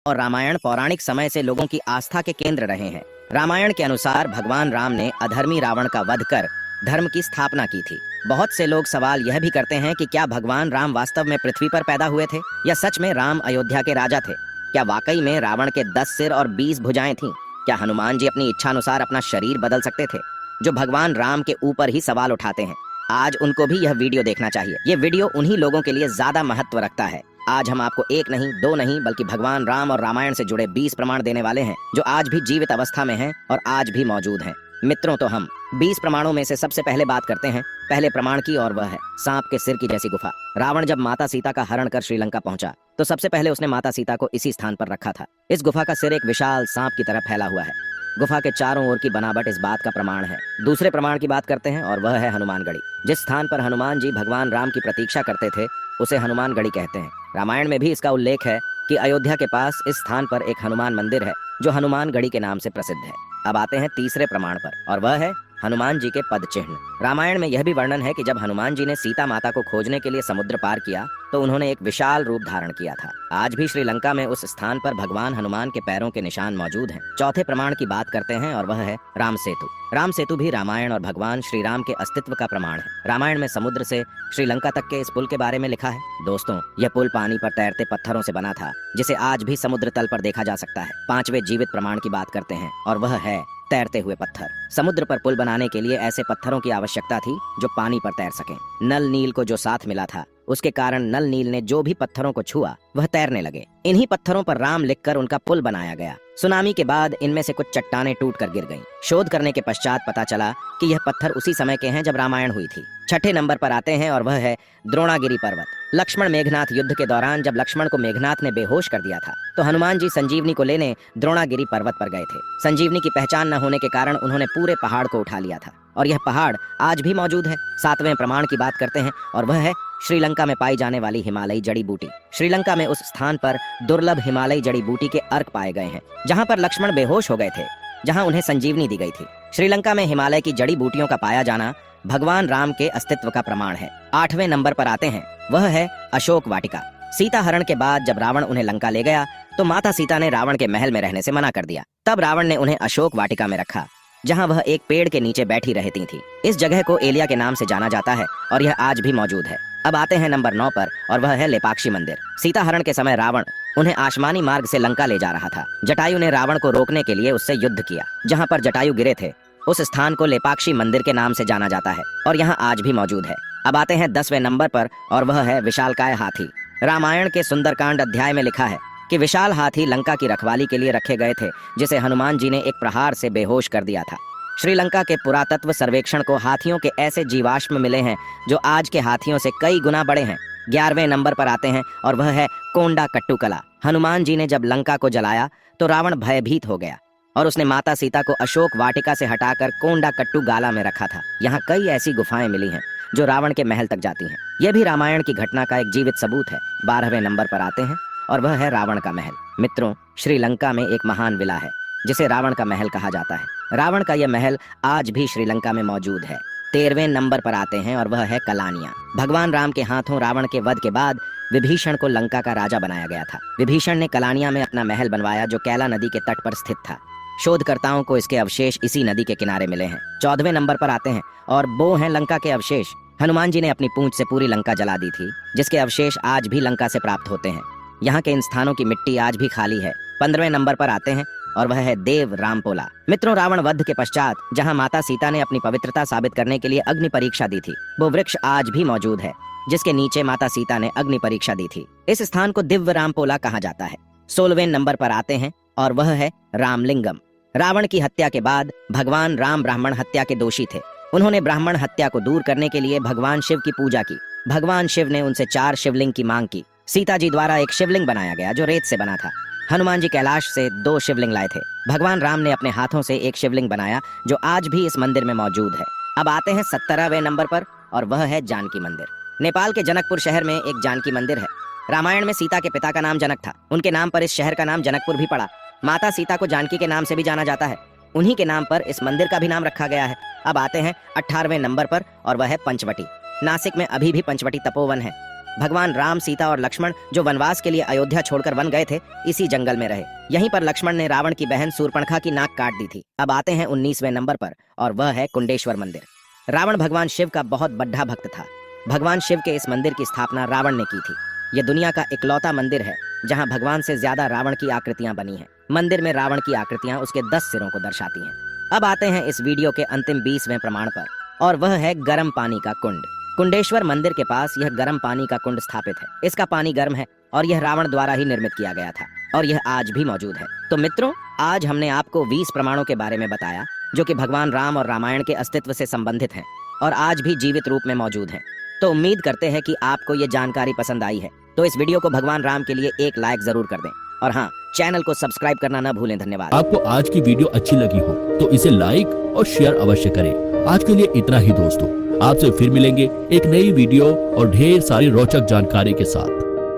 और रामायण पौराणिक समय से लोगों की आस्था के केंद्र रहे हैं। रामायण के अनुसार भगवान राम ने अधर्मी रावण का वध कर धर्म की स्थापना की थी। बहुत से लोग सवाल यह भी करते हैं कि क्या भगवान राम वास्तव में पृथ्वी पर पैदा हुए थे या सच में राम अयोध्या के राजा थे। क्या वाकई में रावण के 10 सिर और 20 भुजाएं थीं? क्या हनुमान जी अपनी इच्छा अनुसार अपना शरीर बदल सकते थे, जो भगवान राम के ऊपर ही सवाल उठाते हैं? आज उनको भी यह वीडियो देखना चाहिए। ये वीडियो उन्हीं लोगों के लिए ज्यादा महत्व रखता है। आज हम आपको एक नहीं, दो नहीं, बल्कि भगवान राम और रामायण से जुड़े 20 प्रमाण देने वाले हैं, जो आज भी जीवित अवस्था में हैं और आज भी मौजूद हैं। मित्रों, तो हम 20 प्रमाणों में से सबसे पहले बात करते हैं पहले प्रमाण की, और वह है सांप के सिर की जैसी गुफा। रावण जब माता सीता का हरण कर श्रीलंका पहुंचा तो सबसे पहले उसने माता सीता को इसी स्थान पर रखा था। इस गुफा का सिर एक विशाल सांप की तरह फैला हुआ है। गुफा के चारों ओर की बनावट इस बात का प्रमाण है। दूसरे प्रमाण की बात करते हैं और वह है हनुमानगढ़ी। जिस स्थान पर हनुमान जी भगवान राम की प्रतीक्षा करते थे उसे हनुमानगढ़ी कहते हैं। रामायण में भी इसका उल्लेख है कि अयोध्या के पास इस स्थान पर एक हनुमान मंदिर है जो हनुमानगढ़ी के नाम से प्रसिद्ध है। अब आते हैं तीसरे प्रमाण पर, और वह है हनुमान जी के पद चिन्ह। रामायण में यह भी वर्णन है कि जब हनुमान जी ने सीता माता को खोजने के लिए समुद्र पार किया तो उन्होंने एक विशाल रूप धारण किया था। आज भी श्रीलंका में उस स्थान पर भगवान हनुमान के पैरों के निशान मौजूद हैं। चौथे प्रमाण की बात करते हैं और वह है राम सेतु। राम सेतु भी रामायण और भगवान श्री राम के अस्तित्व का प्रमाण है। रामायण में समुद्र से श्रीलंका तक के इस पुल के बारे में लिखा है। दोस्तों, यह पुल पानी पर तैरते पत्थरों से बना था, जिसे आज भी समुद्र तल पर देखा जा सकता है। पांचवें जीवित प्रमाण की बात करते हैं और वह है तैरते हुए पत्थर। समुद्र पर पुल बनाने के लिए ऐसे पत्थरों की आवश्यकता थी जो पानी पर तैर सकें। नल नील को जो साथ मिला था, उसके कारण नल नील ने जो भी पत्थरों को छुआ वह तैरने लगे। इन्हीं पत्थरों पर राम लिखकर उनका पुल बनाया गया। सुनामी के बाद इनमें से कुछ चट्टानें टूटकर गिर गईं। शोध करने के पश्चात पता चला कि यह पत्थर उसी समय के हैं जब रामायण हुई थी। छठे नंबर पर आते हैं और वह है द्रोणागिरी पर्वत। लक्ष्मण मेघनाथ युद्ध के दौरान जब लक्ष्मण को मेघनाथ ने बेहोश कर दिया था तो हनुमान जी संजीवनी को लेने द्रोणागिरी पर्वत पर गए थे। संजीवनी की पहचान न होने के कारण उन्होंने पूरे पहाड़ को उठा लिया था और यह पहाड़ आज भी मौजूद है। सातवें प्रमाण की बात करते हैं और वह है श्रीलंका में पाई जाने वाली हिमालयी जड़ी बूटी। श्रीलंका में उस स्थान पर दुर्लभ हिमालयी जड़ी बूटी के अर्क पाए गए हैं जहाँ पर लक्ष्मण बेहोश हो गए थे, जहाँ उन्हें संजीवनी दी गई थी। श्रीलंका में हिमालय की जड़ी बूटियों का पाया जाना भगवान राम के अस्तित्व का प्रमाण है। आठवें नंबर पर आते हैं, वह है अशोक वाटिका। सीता हरण के बाद जब रावण उन्हें लंका ले गया तो माता सीता ने रावण के महल में रहने से मना कर दिया। तब रावण ने उन्हें अशोक वाटिका में रखा, जहां वह एक पेड़ के नीचे बैठी रहती थी। इस जगह को एलिया के नाम से जाना जाता है और यह आज भी मौजूद है। अब आते हैं नंबर 9 पर और वह है लेपाक्षी मंदिर। सीता हरण के समय रावण उन्हें आसमानी मार्ग से लंका ले जा रहा था। जटायु ने रावण को रोकने के लिए उससे युद्ध किया। जहाँ पर जटायु गिरे थे उस स्थान को लेपाक्षी मंदिर के नाम से जाना जाता है और यहाँ आज भी मौजूद है। अब आते हैं 10वें नंबर पर और वह है विशालकाय हाथी। रामायण के सुंदरकांड अध्याय में लिखा है कि विशाल हाथी लंका की रखवाली के लिए रखे गए थे, जिसे हनुमान जी ने एक प्रहार से बेहोश कर दिया था। श्रीलंका के पुरातत्व सर्वेक्षण को हाथियों के ऐसे जीवाश्म मिले हैं जो आज के हाथियों से कई गुना बड़े हैं। 11वें नंबर पर आते हैं और वह है कोंडा कट्टू कला। हनुमान जी ने जब लंका को जलाया तो रावण भयभीत हो गया और उसने माता सीता को अशोक वाटिका से हटाकर कोंडा कट्टू गाला में रखा था। यहाँ कई ऐसी गुफाएं मिली हैं जो रावण के महल तक जाती हैं। यह भी रामायण की घटना का एक जीवित सबूत है। 12वें नंबर पर आते हैं और वह है रावण का महल। मित्रों, श्रीलंका में एक महान विला है जिसे रावण का महल कहा जाता है। रावण का यह महल आज भी श्रीलंका में मौजूद है। 13वें नंबर पर आते हैं और वह है कलानिया। भगवान राम के हाथों रावण के वध के बाद विभीषण को लंका का राजा बनाया गया था। विभीषण ने कलानिया में अपना महल बनवाया जो कैला नदी के तट पर स्थित था। शोधकर्ताओं को इसके अवशेष इसी नदी के किनारे मिले हैं। 14वें नंबर पर आते हैं और वो हैं लंका के अवशेष। हनुमान जी ने अपनी पूंछ से पूरी लंका जला दी थी, जिसके अवशेष आज भी लंका से प्राप्त होते हैं। यहाँ के इन स्थानों की मिट्टी आज भी खाली है। 15वें नंबर पर आते हैं और वह है देव रामपोला। मित्रों, रावण वध के पश्चात जहाँ माता सीता ने अपनी पवित्रता साबित करने के लिए अग्नि परीक्षा दी थी, वो वृक्ष आज भी मौजूद है जिसके नीचे माता सीता ने अग्नि परीक्षा दी थी। इस स्थान को दिव्य रामपोला कहा जाता है। 16वें नंबर पर आते हैं और वह है रामलिंगम। रावण की हत्या के बाद भगवान राम ब्राह्मण हत्या के दोषी थे। उन्होंने ब्राह्मण हत्या को दूर करने के लिए भगवान शिव की पूजा की। भगवान शिव ने उनसे 4 शिवलिंग की मांग की। सीता जी द्वारा एक शिवलिंग बनाया गया जो रेत से बना था। हनुमान जी कैलाश से 2 शिवलिंग लाए थे। भगवान राम ने अपने हाथों से एक शिवलिंग बनाया जो आज भी इस मंदिर में मौजूद है। अब आते हैं 17वें नंबर पर और वह है जानकी मंदिर। नेपाल के जनकपुर शहर में एक जानकी मंदिर है। रामायण में सीता के पिता का नाम जनक था। उनके नाम पर इस शहर का नाम जनकपुर भी पड़ा। माता सीता को जानकी के नाम से भी जाना जाता है। उन्हीं के नाम पर इस मंदिर का भी नाम रखा गया है। अब आते हैं 18वें नंबर पर और वह है पंचवटी। नासिक में अभी भी पंचवटी तपोवन है। भगवान राम, सीता और लक्ष्मण जो वनवास के लिए अयोध्या छोड़कर वन गए थे, इसी जंगल में रहे। यहीं पर लक्ष्मण ने रावण की बहन शूर्पणखा की नाक काट दी थी। अब आते हैं 19वें नंबर पर, और वह है कुंडेश्वर मंदिर। रावण भगवान शिव का बहुत बड़ा भक्त था। भगवान शिव के इस मंदिर की स्थापना रावण ने की थी। यह दुनिया का इकलौता मंदिर है जहां भगवान से ज्यादा रावण की आकृतियां बनी हैं। मंदिर में रावण की आकृतियां उसके 10 सिरों को दर्शाती हैं। अब आते हैं इस वीडियो के अंतिम 20वें प्रमाण पर, और वह है गर्म पानी का कुंड। कुंडेश्वर मंदिर के पास यह गर्म पानी का कुंड स्थापित है। इसका पानी गर्म है और यह रावण द्वारा ही निर्मित किया गया था, और यह आज भी मौजूद है। तो मित्रों, आज हमने आपको 20 प्रमाणों के बारे में बताया जो कि भगवान राम और रामायण के अस्तित्व से संबंधित हैं और आज भी जीवित रूप में मौजूद हैं। तो उम्मीद करते हैं कि आपको ये जानकारी पसंद आई है। तो इस वीडियो को भगवान राम के लिए एक लाइक जरूर कर दें, और हाँ, चैनल को सब्सक्राइब करना न भूलें। धन्यवाद। आपको आज की वीडियो अच्छी लगी हो तो इसे लाइक और शेयर अवश्य करें। आज के लिए इतना ही दोस्तों, आपसे फिर मिलेंगे एक नई वीडियो और ढेर सारी रोचक जानकारी के साथ।